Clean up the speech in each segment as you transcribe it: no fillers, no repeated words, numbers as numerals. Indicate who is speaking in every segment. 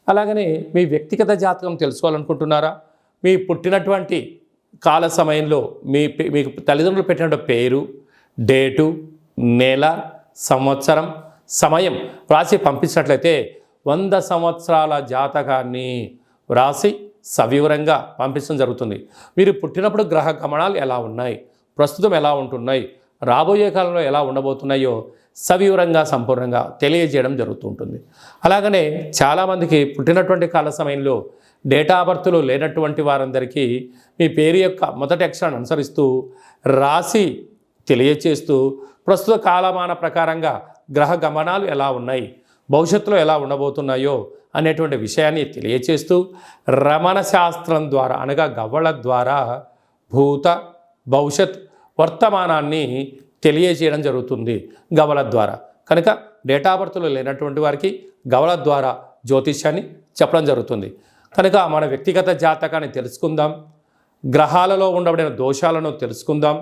Speaker 1: అలాగనే మీ వ్యక్తిగత జాతకం తెలుసుకోవాలనుకుంటున్నారా? మీ పుట్టినటువంటి కాల సమయంలో మీకు తల్లిదండ్రులు పెట్టినటువంటి పేరు, డేటు, నెల, సంవత్సరం, సమయం వ్రాసి పంపించినట్లయితే 100 సంవత్సరాల జాతకాన్ని వ్రాసి సవివరంగా పంపించడం జరుగుతుంది. మీరు పుట్టినప్పుడు గ్రహ గమనాలు ఎలా ఉన్నాయి, ప్రస్తుతం ఎలా ఉంటున్నాయి, రాబోయే కాలంలో ఎలా ఉండబోతున్నాయో సవివరంగా సంపూర్ణంగా తెలియజేయడం జరుగుతుంటుంది. అలాగనే చాలామందికి పుట్టినటువంటి కాల సమయంలో డేటా బర్త్లు లేనటువంటి వారందరికీ మీ పేరు యొక్క మొదటి అక్షరాన్ని అనుసరిస్తూ రాసి తెలియచేస్తూ ప్రస్తుత కాలమాన ప్రకారంగా గ్రహ గమనాలు ఎలా ఉన్నాయి, భవిష్యత్తులో ఎలా ఉండబోతున్నాయో అనేటువంటి విషయాన్ని తెలియచేస్తూ రమణ శాస్త్రం ద్వారా అనగా గవ్వల ద్వారా భూత భవిష్యత్ వర్తమానాన్ని తెలియజేయడం జరుగుతుంది గవ్వల ద్వారా. కనుక డేటా బర్త్లు లేనటువంటి వారికి గవ్వల ద్వారా జ్యోతిష్యాన్ని చెప్పడం జరుగుతుంది. కనుక మన వ్యక్తిగత జాతకాన్ని తెలుసుకుందాం, గ్రహాలలో ఉండబడిన దోషాలను తెలుసుకుందాం,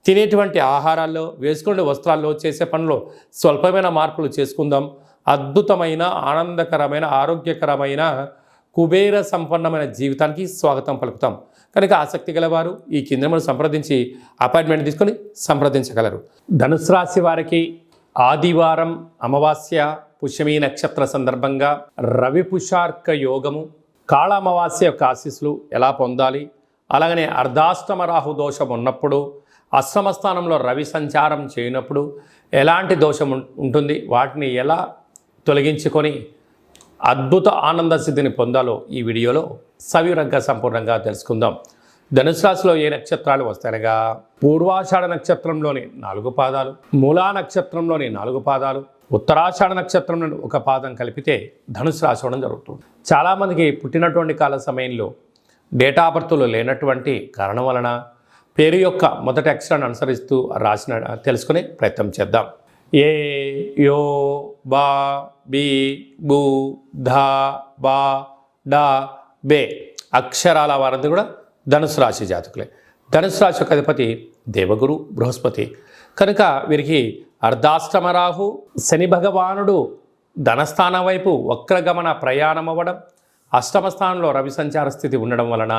Speaker 1: తినేటువంటి ఆహారాల్లో, వేసుకునే వస్త్రాల్లో, చేసే పనుల్లో స్వల్పమైన మార్పులు చేసుకుందాం. అద్భుతమైన, ఆనందకరమైన, ఆరోగ్యకరమైన, కుబేర సంపన్నమైన జీవితానికి స్వాగతం పలుకుతాం. కనుక ఆసక్తి గలవారు ఈ కింద సంప్రదించి అపాయింట్మెంట్ తీసుకొని సంప్రదించగలరు. ధనుసు రాశి వారికి ఆదివారం అమావాస్య పుష్యమీ నక్షత్ర సందర్భంగా రవి పుషార్క యోగము, కాళ అమావాస్య యొక్క ఆశీస్సులు ఎలా పొందాలి, అలాగనే అర్ధాష్టమ రాహు దోషం ఉన్నప్పుడు, అష్టమ స్థానంలో రవి సంచారం చేయనప్పుడు ఎలాంటి దోషం ఉంటుంది, వాటిని ఎలా తొలగించుకొని అద్భుత ఆనంద సిద్ధిని పొందాలో ఈ వీడియోలో సవివరంగా సంపూర్ణంగా తెలుసుకుందాం. ధనుసు రాశిలో ఏ నక్షత్రాలు వస్తాయనగా పూర్వాషాఢ నక్షత్రంలోని 4 పాదాలు, మూలా నక్షత్రంలోని 4 పాదాలు, ఉత్తరాషాఢ నక్షత్రంలోని 1 పాదం కలిపితే ధనుసు రాశి అవడం జరుగుతుంది. చాలామందికి పుట్టినటువంటి కాల సమయంలో డేటా బర్త్లు లేనటువంటి కారణం వలన పేరు యొక్క మొదటి అక్షరాన్ని అనుసరిస్తూ రాసిన తెలుసుకునే ప్రయత్నం చేద్దాం. ఏ, యో, బా, బి, బు, ధా, బా, డా, బే అక్షరాల వారందరూ కూడా ధనుసు రాశి జాతకులే. ధనుసు రాశి యొక్క అధిపతి దేవగురు బృహస్పతి. కనుక వీరికి అర్ధాష్టమ రాహు, శని భగవానుడు ధనస్థానం వైపు వక్రగమన ప్రయాణం అవ్వడం, అష్టమ స్థానంలో రవి సంచార స్థితి ఉండడం వలన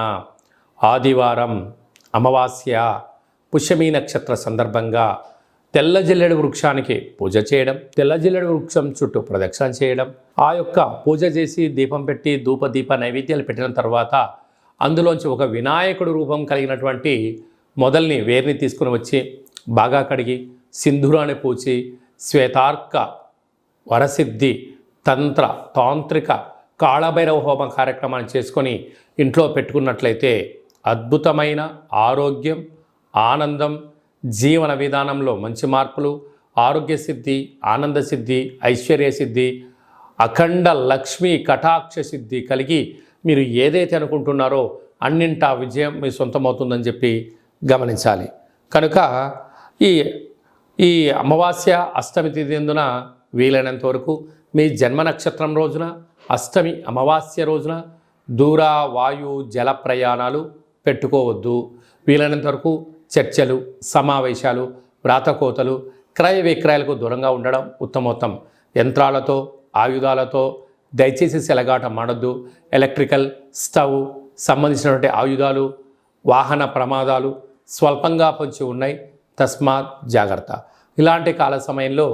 Speaker 1: ఆదివారం అమావాస్య పుష్యమీ నక్షత్ర సందర్భంగా తెల్ల జిల్లెడు వృక్షానికి పూజ చేయడం, తెల్ల జిల్లెడు వృక్షం చుట్టూ ప్రదక్షిణ చేయడం, ఆ యొక్క పూజ చేసి దీపం పెట్టి ధూపదీప నైవేద్యాలు పెట్టిన తర్వాత అందులోంచి ఒక వినాయకుడు రూపం కలిగినటువంటి మొదల్ని వేరుని తీసుకుని వచ్చి బాగా కడిగి సింధూరాన్ని పూచి శ్వేతార్క వరసిద్ధి తంత్ర తాంత్రిక కాళభైరవ హోమ కార్యక్రమాన్ని చేసుకొని ఇంట్లో పెట్టుకున్నట్లయితే అద్భుతమైన ఆరోగ్యం, ఆనందం, జీవన విధానంలో మంచి మార్పులు, ఆరోగ్య సిద్ధి, ఆనంద సిద్ధి, ఐశ్వర్య సిద్ధి, అఖండ లక్ష్మీ కటాక్ష సిద్ధి కలిగి మీరు ఏదైతే అనుకుంటున్నారో అన్నింటా విజయం మీ సొంతమవుతుందని చెప్పి గమనించాలి. కనుక ఈ అమావాస్య అష్టమి తిథి ఎందున వీలైనంత వరకు మీ జన్మ నక్షత్రం రోజున అష్టమి అమావాస్య రోజున దూర వాయు జల ప్రయాణాలు పెట్టుకోవద్దు. వీలైనంత వరకు చర్చలు, సమావేశాలు, వ్రాతకోతలు, క్రయ విక్రయాలకు దూరంగా ఉండడం ఉత్తమోత్తం. యంత్రాలతో, ఆయుధాలతో దయచేసి సెలగాట మాడొద్దు. ఎలక్ట్రికల్, స్టవ్ సంబంధించినటువంటి ఆయుధాలు, వాహన ప్రమాదాలు స్వల్పంగా పొంచి ఉన్నాయి. తస్మాత్ జాగ్రత్త. ఇలాంటి కాల సమయంలో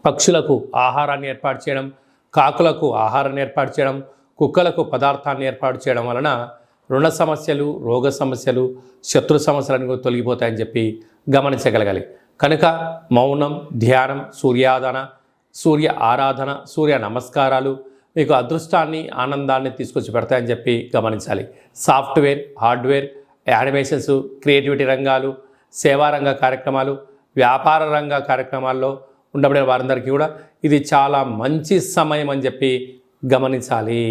Speaker 1: పక్షులకు ఆహారాన్ని ఏర్పాటు చేయడం, కాకులకు ఆహారాన్ని ఏర్పాటు చేయడం, కుక్కలకు పదార్థాన్ని ఏర్పాటు చేయడం వలన రుణ సమస్యలు, రోగ సమస్యలు, శత్రు సమస్యలను తొలగిపోతాయని చెప్పి గమనించగలగాలి. కనుక మౌనం, ధ్యానం, సూర్యారాధన, సూర్య ఆరాధన, సూర్య నమస్కారాలు మీకు అదృష్టాన్ని, ఆనందాన్ని తీసుకొచ్చి పెడతాయని చెప్పి గమనించాలి. సాఫ్ట్వేర్, హార్డ్వేర్, యానిమేషన్స్, క్రియేటివిటీ రంగాలు, సేవారంగ కార్యక్రమాలు, వ్యాపార రంగ కార్యక్రమాల్లో ఉండబడిన వారందరికీ కూడా ఇది చాలా మంచి సమయం అని చెప్పి గమనించాలి.